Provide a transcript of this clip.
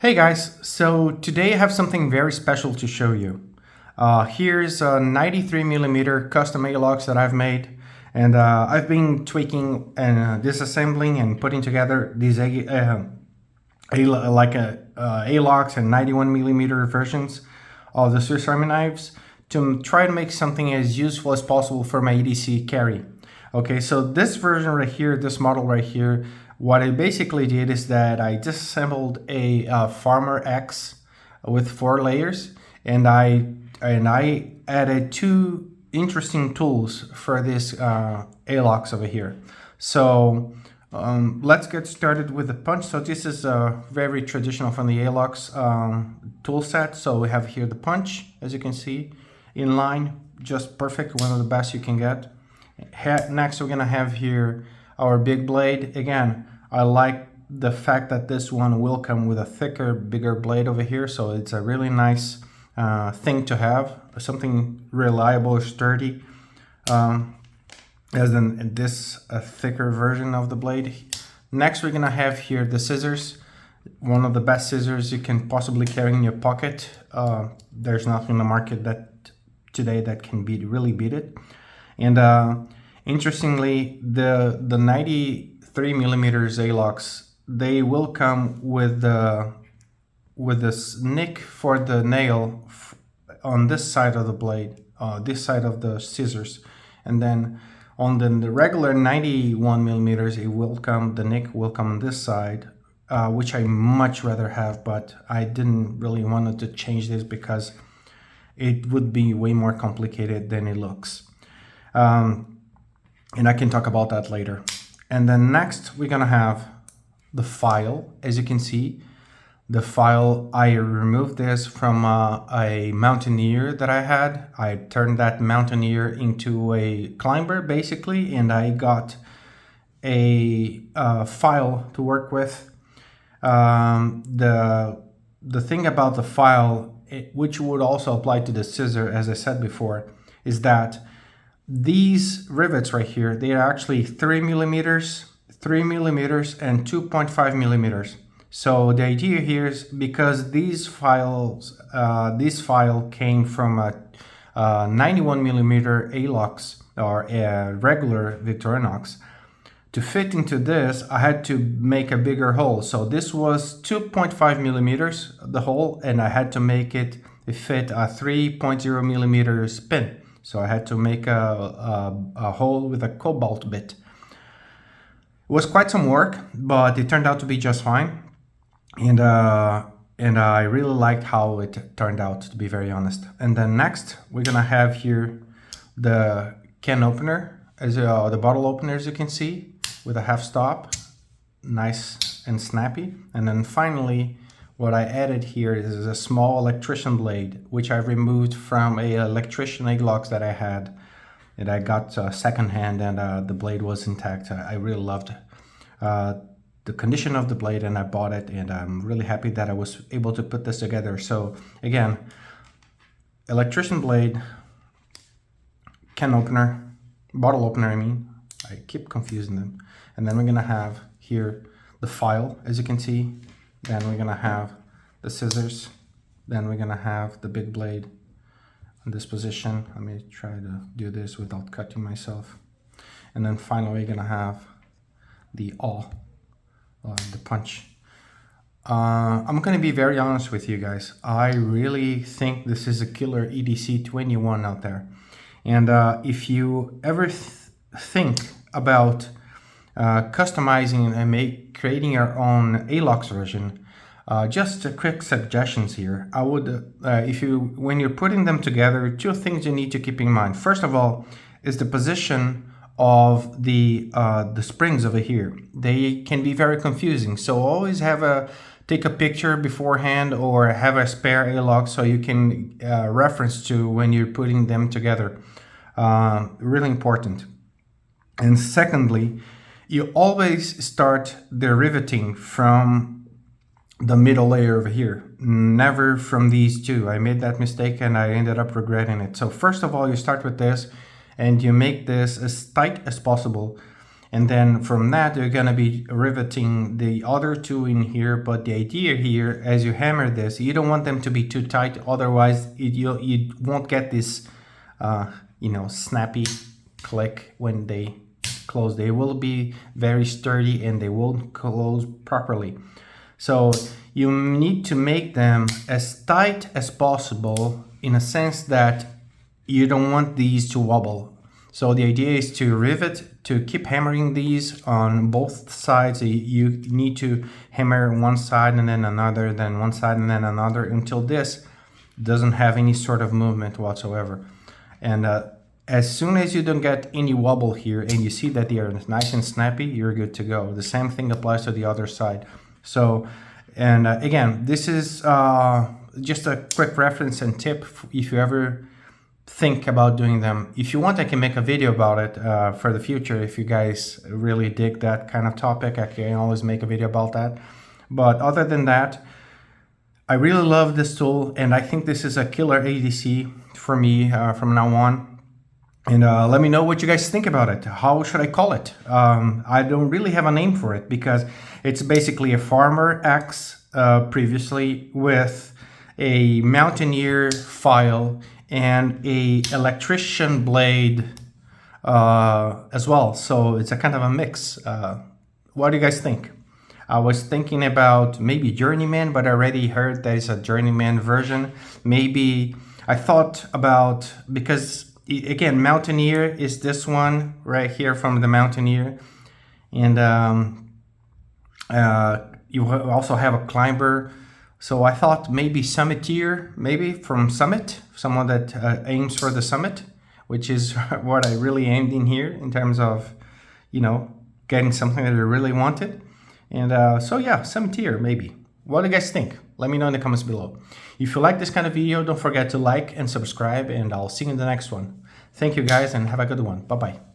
Hey guys, so today I have something very special to show you. Here's a 93mm custom Alox that I've made, and I've been tweaking and disassembling and putting together these Alox and 91mm versions of the Swiss Army knives to try to make something as useful as possible for my EDC carry. Okay, so this version right here, this model right here, what I basically did is that I disassembled a Farmer X with 4 layers, and I added 2 interesting tools for this Alox over here. So let's get started with the punch. So this is very traditional from the Alox tool set. So we have here the punch, as you can see, in line, just perfect, one of the best you can get. Next, we're gonna have here our big blade. Again, I like the fact that this one will come with a thicker, bigger blade over here, so it's a really nice thing to have, something reliable, sturdy, as in this a thicker version of the blade. Next, we're gonna have here the scissors, one of the best scissors you can possibly carry in your pocket. There's nothing in the market today that can really beat it. And interestingly, the 93mm Alox, they will come with this nick for the nail on this side of the blade, this side of the scissors, and then on the regular 91mm, it will come, the nick will come on this side, which I much rather have, but I didn't really want to change this because it would be way more complicated than it looks. And I can talk about that later. And then next, we're gonna have the file. As you can see, the file, I removed this from a Mountaineer that I had. I turned that Mountaineer into a climber, basically, and I got a file to work with. The thing about the file, which would also apply to the scissor, as I said before, is that these rivets right here, they are actually 3mm, 3mm, and 2.5mm. So the idea here is because these files, this file came from a 91mm Alox or a regular Victorinox. To fit into this, I had to make a bigger hole. So this was 2.5mm the hole, and I had to make it fit a 3.0mm pin. So I had to make a hole with a cobalt bit. It was quite some work, but it turned out to be just fine. And I really liked how it turned out, to be very honest. And then next, we're gonna have here the can opener, as the bottle opener, as you can see, with a half stop, nice and snappy. And then finally, what I added here is a small electrician blade, which I removed from a electrician Alox that I had, and I got secondhand, and the blade was intact. I really loved the condition of the blade, and I bought it, and I'm really happy that I was able to put this together. So again, electrician blade, can opener, bottle opener, I keep confusing them. And then we're gonna have here the file, as you can see. Then we're gonna have the scissors. Then we're gonna have the big blade in this position. Let me try to do this without cutting myself. And then finally, we're gonna have the the punch. I'm gonna be very honest with you guys. I really think this is a killer EDC 21 out there. And if you ever think about customizing and creating your own Alox version, just quick suggestions here. I would, when you're putting them together, 2 things you need to keep in mind. First of all, is the position of the springs over here. They can be very confusing, so always take a picture beforehand or have a spare Alox so you can reference to when you're putting them together. Really important. And secondly, you always start the riveting from the middle layer over here, never from these 2. I made that mistake and I ended up regretting it. So first of all, you start with this and you make this as tight as possible. And then from that, you're gonna be riveting the other two in here. But the idea here, as you hammer this, you don't want them to be too tight. Otherwise, you won't get this, snappy click when they close. They will be very sturdy and they won't close properly. So you need to make them as tight as possible, in a sense that you don't want these to wobble. So the idea is to rivet, to keep hammering these on both sides. You need to hammer one side and then another, then one side and then another, until this doesn't have any sort of movement whatsoever. And as soon as you don't get any wobble here and you see that they are nice and snappy, you're good to go. The same thing applies to the other side. So, and again, this is just a quick reference and tip if you ever think about doing them. If you want, I can make a video about it for the future. If you guys really dig that kind of topic, I can always make a video about that. But other than that, I really love this tool, and I think this is a killer EDC for me from now on. And let me know what you guys think about it. How should I call it? I don't really have a name for it, because it's basically a Farmer X previously with a Mountaineer file and a electrician blade as well. So it's a kind of a mix. What do you guys think? I was thinking about maybe Journeyman, but I already heard there is a Journeyman version. Maybe I thought about, because again, Mountaineer is this one right here from the Mountaineer. And you also have a Climber. So I thought maybe Summiteer, maybe from Summit, someone that aims for the summit, which is what I really aimed in here in terms of, getting something that I really wanted. And so yeah, Summiteer maybe. What do you guys think? Let me know in the comments below. If you like this kind of video, don't forget to like and subscribe, and I'll see you in the next one. Thank you guys, and have a good one. Bye-bye.